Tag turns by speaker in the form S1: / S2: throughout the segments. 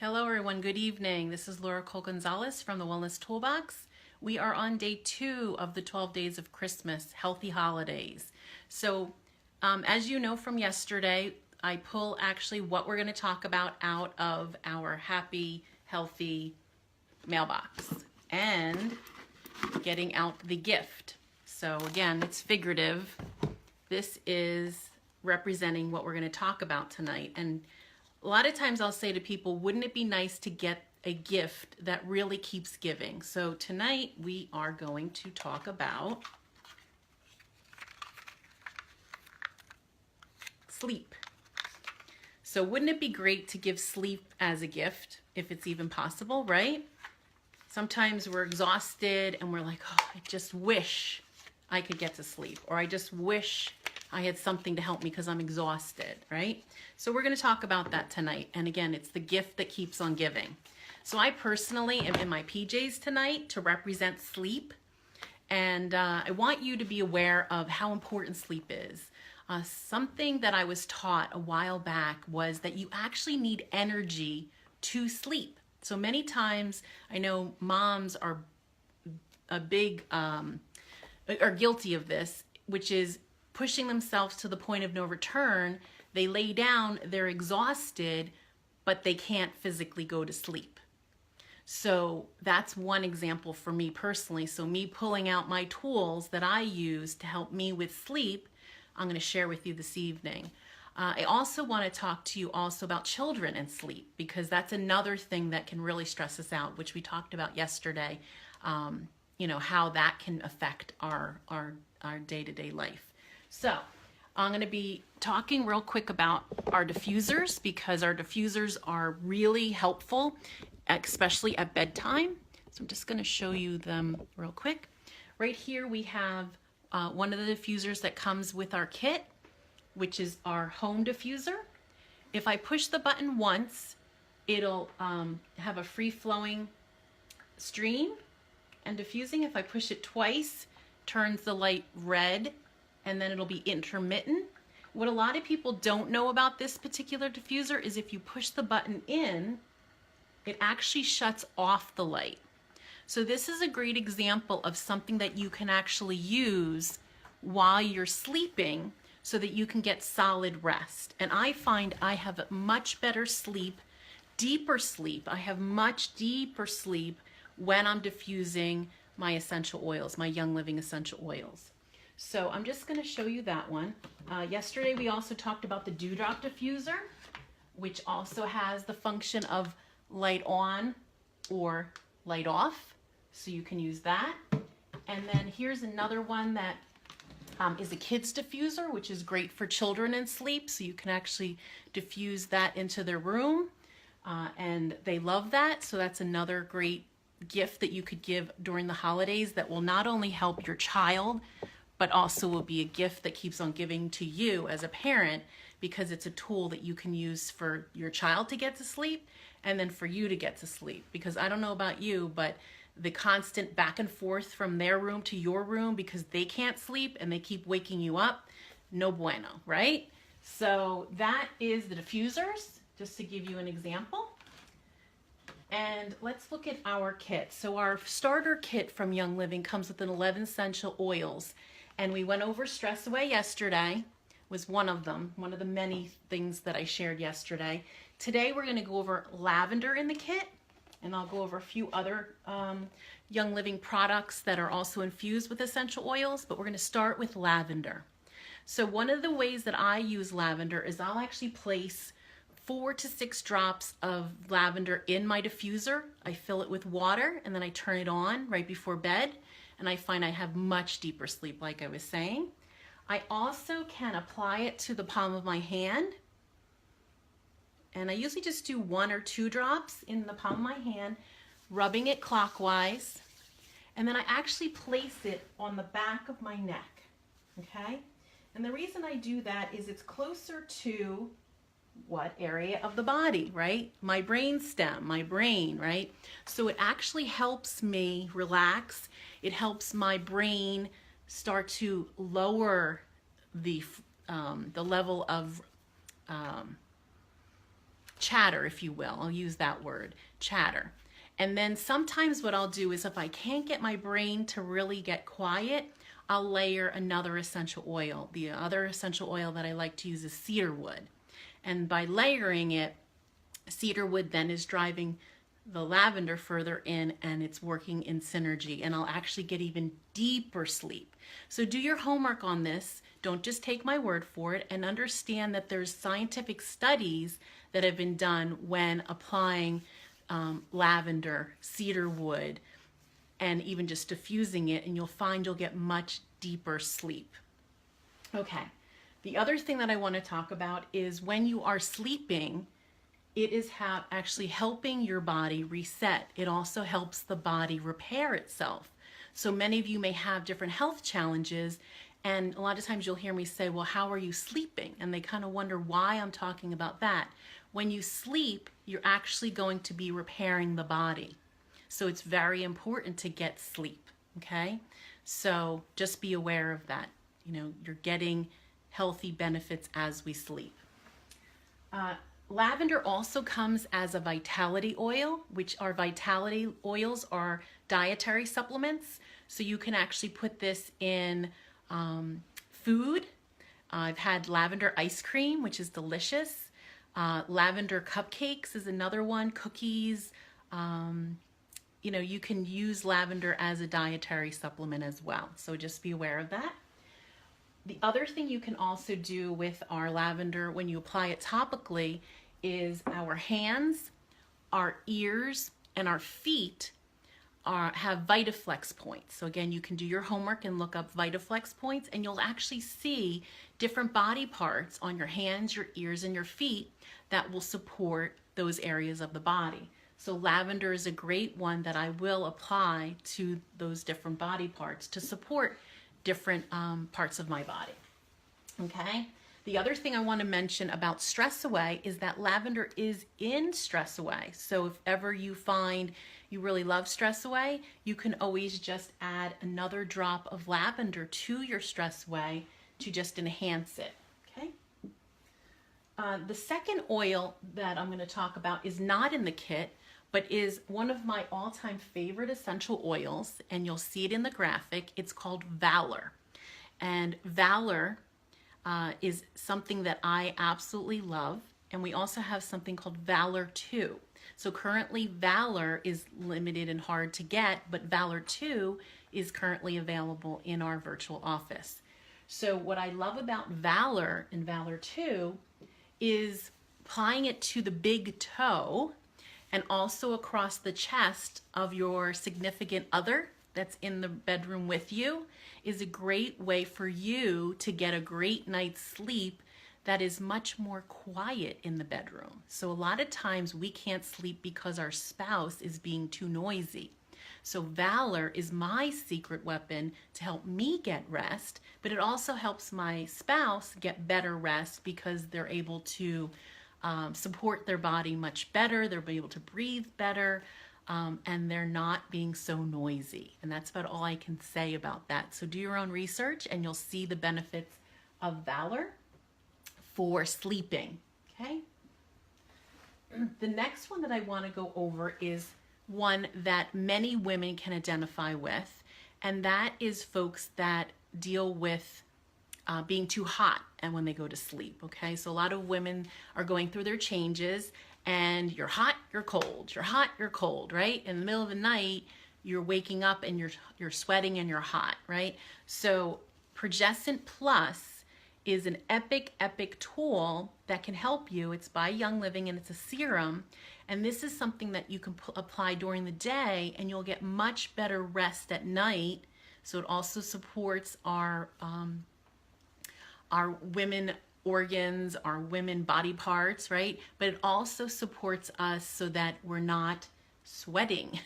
S1: Hello everyone, good evening. This is Laura Cole Gonzalez from the Wellness Toolbox. We are on day 2 of the 12 days of Christmas, healthy holidays. So as you know from yesterday, I pull actually what we're going to talk about out of our happy, healthy mailbox and getting out the gift. So again, it's figurative. This is representing what we're going to talk about tonight. And a lot of times I'll say to people, wouldn't it be nice to get a gift that really keeps giving? So tonight we are going to talk about sleep. So wouldn't it be great to give sleep as a gift if it's even possible, right? Sometimes we're exhausted and we're like, oh, I just wish I could get to sleep, or I just wish I had something to help me because I'm exhausted, right? So we're going to talk about that tonight. And again, it's the gift that keeps on giving. So I personally am in my PJs tonight to represent sleep. And I want you to be aware of how important sleep is. Something that I was taught a while back was that you actually need energy to sleep. So many times I know moms are guilty of this, which is pushing themselves to the point of no return. They lay down, they're exhausted, but they can't physically go to sleep. So that's one example for me personally. So me pulling out my tools that I use to help me with sleep, I'm going to share with you this evening. I also want to talk to you also about children and sleep, because that's another thing that can really stress us out, which we talked about yesterday. You know, how that can affect our day-to-day life. So I'm going to be talking real quick about our diffusers, because our diffusers are really helpful, especially at bedtime. So I'm just going to show you them real quick. Right here we have one of the diffusers that comes with our kit, which is our home diffuser. If I push the button once, it'll have a free-flowing stream and diffusing. If I push it twice, turns the light red, and then it'll be intermittent. What a lot of people don't know about this particular diffuser is if you push the button in, it actually shuts off the light. So this is a great example of something that you can actually use while you're sleeping so that you can get solid rest. And I find I have much better sleep, deeper sleep. I have much deeper sleep when I'm diffusing my essential oils, my Young Living essential oils. So I'm just going to show you that one. Yesterday we also talked about the Dewdrop diffuser, which also has the function of light on or light off. So you can use that. And then here's another one that is a kids diffuser, which is great for children and sleep. So you can actually diffuse that into their room. And they love that. So that's another great gift that you could give during the holidays that will not only help your child, but also will be a gift that keeps on giving to you as a parent, because it's a tool that you can use for your child to get to sleep and then for you to get to sleep. Because I don't know about you, but the constant back and forth from their room to your room because they can't sleep and they keep waking you up, no bueno, right? So that is the diffusers, just to give you an example. And let's look at our kit. So our starter kit from Young Living comes with 11 essential oils. And we went over Stress Away yesterday, was one of them, one of the many things that I shared yesterday. Today we're going to go over lavender in the kit, and I'll go over a few other Young Living products that are also infused with essential oils, but we're going to start with lavender. So one of the ways that I use lavender is I'll actually place 4 to 6 drops of lavender in my diffuser. I fill it with water and then I turn it on right before bed, and I find I have much deeper sleep, like I was saying. I also can apply it to the palm of my hand, and I usually just do 1 or 2 drops in the palm of my hand, rubbing it clockwise, and then I actually place it on the back of my neck, okay? And the reason I do that is it's closer to what area of the body, right? My brain stem, my brain, right? So it actually helps me relax. It helps my brain start to lower the level of chatter, if you will. I'll use that word, chatter. And then sometimes what I'll do is if I can't get my brain to really get quiet, I'll layer another essential oil. The other essential oil that I like to use is cedar wood. And by layering it, cedar wood then is driving the lavender further in, and it's working in synergy, and I'll actually get even deeper sleep. So do your homework on this. Don't just take my word for it, and understand that there's scientific studies that have been done when applying lavender, cedar wood, and even just diffusing it, and you'll find you'll get much deeper sleep. Okay, the other thing that I want to talk about is when you are sleeping, it is actually helping your body reset. It also helps the body repair itself. So many of you may have different health challenges, and a lot of times you'll hear me say, well, how are you sleeping? And they kind of wonder why I'm talking about that. When you sleep, you're actually going to be repairing the body. So it's very important to get sleep, okay? So just be aware of that. You know, you're getting healthy benefits as we sleep. Lavender also comes as a vitality oil, which our vitality oils are dietary supplements. So you can actually put this in food. I've had lavender ice cream, which is delicious. Lavender cupcakes is another one, cookies. You know, you can use lavender as a dietary supplement as well. So just be aware of that. The other thing you can also do with our lavender when you apply it topically is our hands, our ears, and our feet have VitaFlex points. So again, you can do your homework and look up VitaFlex points, and you'll actually see different body parts on your hands, your ears, and your feet that will support those areas of the body. So lavender is a great one that I will apply to those different body parts to support different parts of my body. Okay? The other thing I want to mention about Stress Away is that lavender is in Stress Away. So if ever you find you really love Stress Away, you can always just add another drop of lavender to your Stress Away to just enhance it. Okay? The second oil that I'm going to talk about is not in the kit, but is one of my all-time favorite essential oils, and you'll see it in the graphic. It's called Valor. And Valor is something that I absolutely love, and we also have something called Valor 2. So currently Valor is limited and hard to get, but Valor 2 is currently available in our virtual office. So what I love about Valor and Valor 2 is applying it to the big toe and also across the chest of your significant other that's in the bedroom with you is a great way for you to get a great night's sleep that is much more quiet in the bedroom. So a lot of times we can't sleep because our spouse is being too noisy. So Valor is my secret weapon to help me get rest, but it also helps my spouse get better rest because they're able to support their body much better, they'll be able to breathe better, and they're not being so noisy. And that's about all I can say about that. So do your own research and you'll see the benefits of Valor for sleeping, okay? The next one that I want to go over is one that many women can identify with, and that is folks that deal with being too hot and when they go to sleep, okay? So a lot of women are going through their changes and you're hot, you're cold, you're hot, you're cold, right? In the middle of the night, you're waking up and you're sweating and you're hot, right? So Progescent Plus is an epic tool that can help you. It's by Young Living and it's a serum. And this is something that you can apply during the day and you'll get much better rest at night. So it also supports our women organs, our women body parts, right? But it also supports us so that we're not sweating.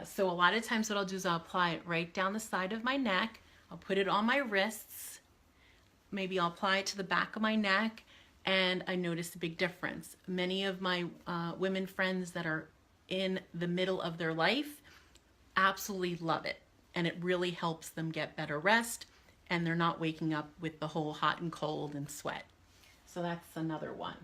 S1: So a lot of times what I'll do is I'll apply it right down the side of my neck. I'll put it on my wrists. Maybe I'll apply it to the back of my neck, and I notice a big difference. Many of my women friends that are in the middle of their life absolutely love it, and it really helps them get better rest, and they're not waking up with the whole hot and cold and sweat. So that's another one.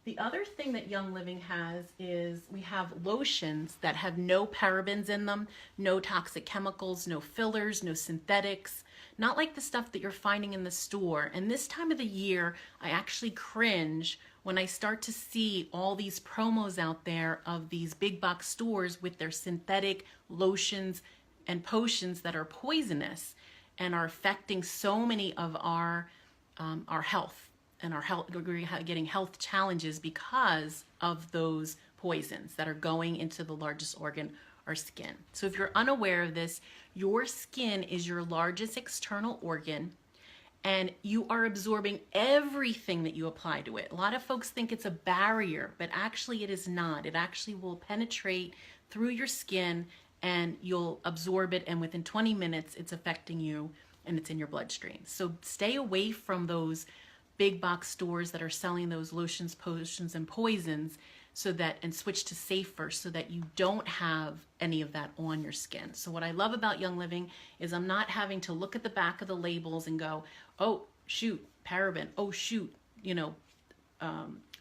S1: The other thing that Young Living has is we have lotions that have no parabens in them, no toxic chemicals, no fillers, no synthetics, not like the stuff that you're finding in the store. And this time of the year, I actually cringe when I start to see all these promos out there of these big box stores with their synthetic lotions and potions that are poisonous and are affecting so many of our health. And our health, we're getting health challenges because of those poisons that are going into the largest organ, our skin. So if you're unaware of this, your skin is your largest external organ, and you are absorbing everything that you apply to it. A lot of folks think it's a barrier, but actually it is not. It actually will penetrate through your skin and you'll absorb it, and within 20 minutes it's affecting you and it's in your bloodstream. So stay away from those big box stores that are selling those lotions, potions, and poisons, so that, and switch to safer so that you don't have any of that on your skin. So what I love about Young Living is I'm not having to look at the back of the labels and go, oh shoot, paraben, oh shoot,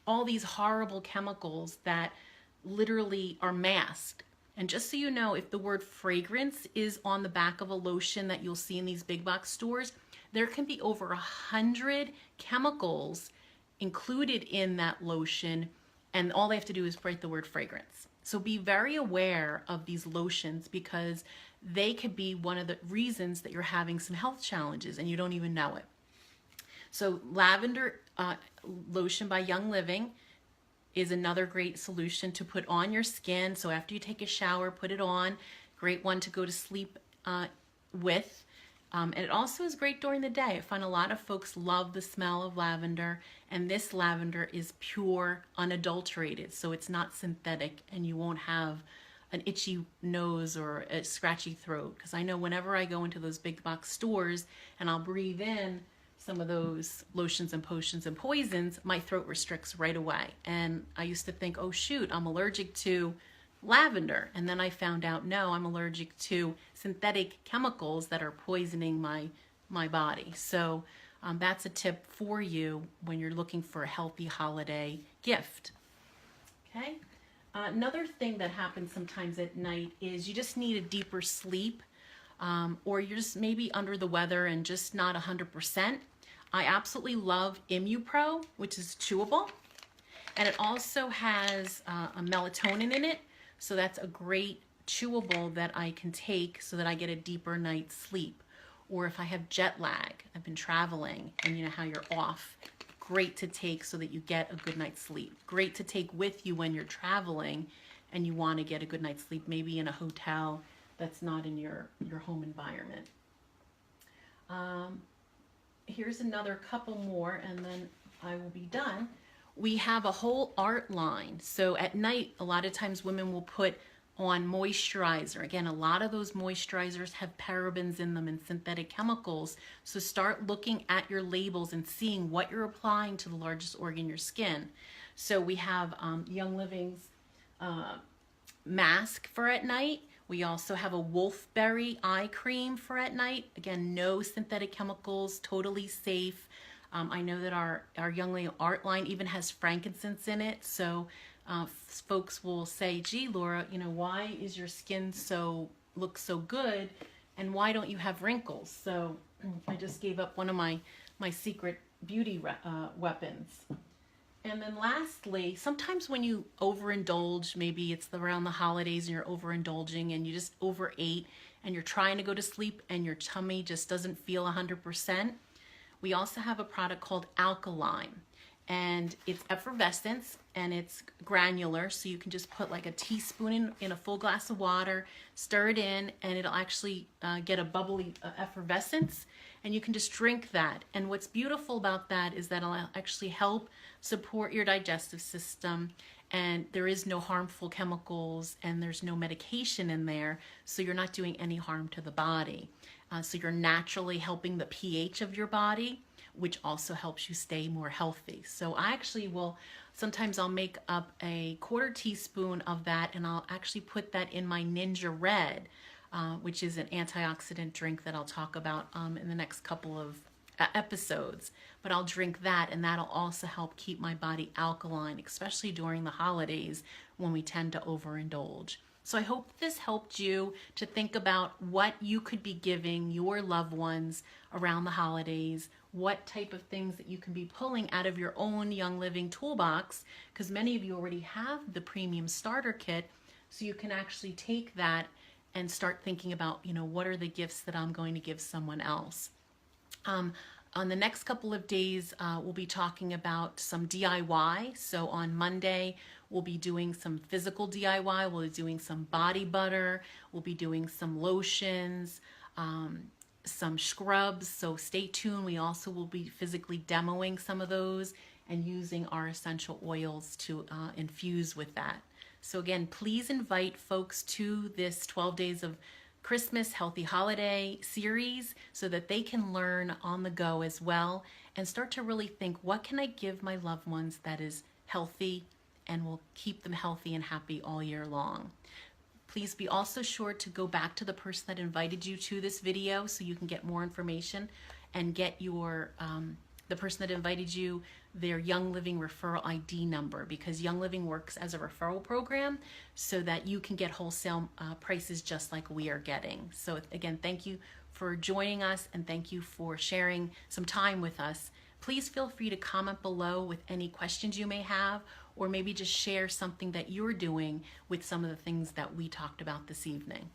S1: all these horrible chemicals that literally are masked. And just so you know, if the word fragrance is on the back of a lotion that you'll see in these big box stores, there can be over 100 chemicals included in that lotion, and all they have to do is write the word fragrance. So be very aware of these lotions, because they could be one of the reasons that you're having some health challenges and you don't even know it. So lavender lotion by Young Living is another great solution to put on your skin. So after you take a shower, put it on. Great one to go to sleep with. And it also is great during the day. I find a lot of folks love the smell of lavender, and this lavender is pure, unadulterated, so it's not synthetic, and you won't have an itchy nose or a scratchy throat. Because I know whenever I go into those big box stores and I'll breathe in some of those lotions and potions and poisons, my throat restricts right away. And I used to think, oh shoot, I'm allergic to lavender, and then I found out, no, I'm allergic to synthetic chemicals that are poisoning my body. So that's a tip for you when you're looking for a healthy holiday gift. Okay. Another thing that happens sometimes at night is you just need a deeper sleep, or you're just maybe under the weather and just not 100%. I absolutely love ImmuPro, which is chewable, and it also has a melatonin in it. So that's a great chewable that I can take so that I get a deeper night's sleep. Or if I have jet lag, I've been traveling, and you know how you're off, great to take so that you get a good night's sleep. Great to take with you when you're traveling and you want to get a good night's sleep, maybe in a hotel that's not in your home environment. Here's another couple more and then I will be done. We have a whole art line. So at night, a lot of times women will put on moisturizer. Again, a lot of those moisturizers have parabens in them and synthetic chemicals. So start looking at your labels and seeing what you're applying to the largest organ, your skin. So we have Young Living's mask for at night. We also have a wolfberry eye cream for at night. Again, no synthetic chemicals, totally safe. I know that our Young Living art line even has frankincense in it. So folks will say, gee, Laura, you know, why is your skin looks so good, and why don't you have wrinkles? So I just gave up one of my secret beauty weapons. And then lastly, sometimes when you overindulge, maybe it's around the holidays and you're overindulging and you just overate and you're trying to go to sleep and your tummy just doesn't feel 100%. We also have a product called Alkaline, and it's effervescence and it's granular, so you can just put like a teaspoon in a full glass of water, stir it in, and it'll actually get a bubbly effervescence, and you can just drink that. And what's beautiful about that is that it'll actually help support your digestive system, and there is no harmful chemicals and there's no medication in there, so you're not doing any harm to the body. So you're naturally helping the pH of your body, which also helps you stay more healthy. So I actually sometimes I'll make up a 1/4 teaspoon of that, and I'll actually put that in my Ninja Red, which is an antioxidant drink that I'll talk about in the next couple of episodes, but I'll drink that, and that'll also help keep my body alkaline, especially during the holidays when we tend to overindulge. So I hope this helped you to think about what you could be giving your loved ones around the holidays, what type of things that you can be pulling out of your own Young Living toolbox, because many of you already have the premium starter kit, so you can actually take that and start thinking about, what are the gifts that I'm going to give someone else. On the next couple of days, we'll be talking about some DIY. So on Monday, we'll be doing some physical DIY. We'll be doing some body butter. We'll be doing some lotions, some scrubs. So stay tuned. We also will be physically demoing some of those and using our essential oils to infuse with that. So again, please invite folks to this 12 Days of Christmas Healthy Holiday series so that they can learn on the go as well and start to really think, what can I give my loved ones that is healthy and will keep them healthy and happy all year long. Please be also sure to go back to the person that invited you to this video so you can get more information and get your the person that invited you their Young Living referral ID number, because Young Living works as a referral program so that you can get wholesale prices just like we are getting. So again, thank you for joining us and thank you for sharing some time with us. Please feel free to comment below with any questions you may have, or maybe just share something that you're doing with some of the things that we talked about this evening.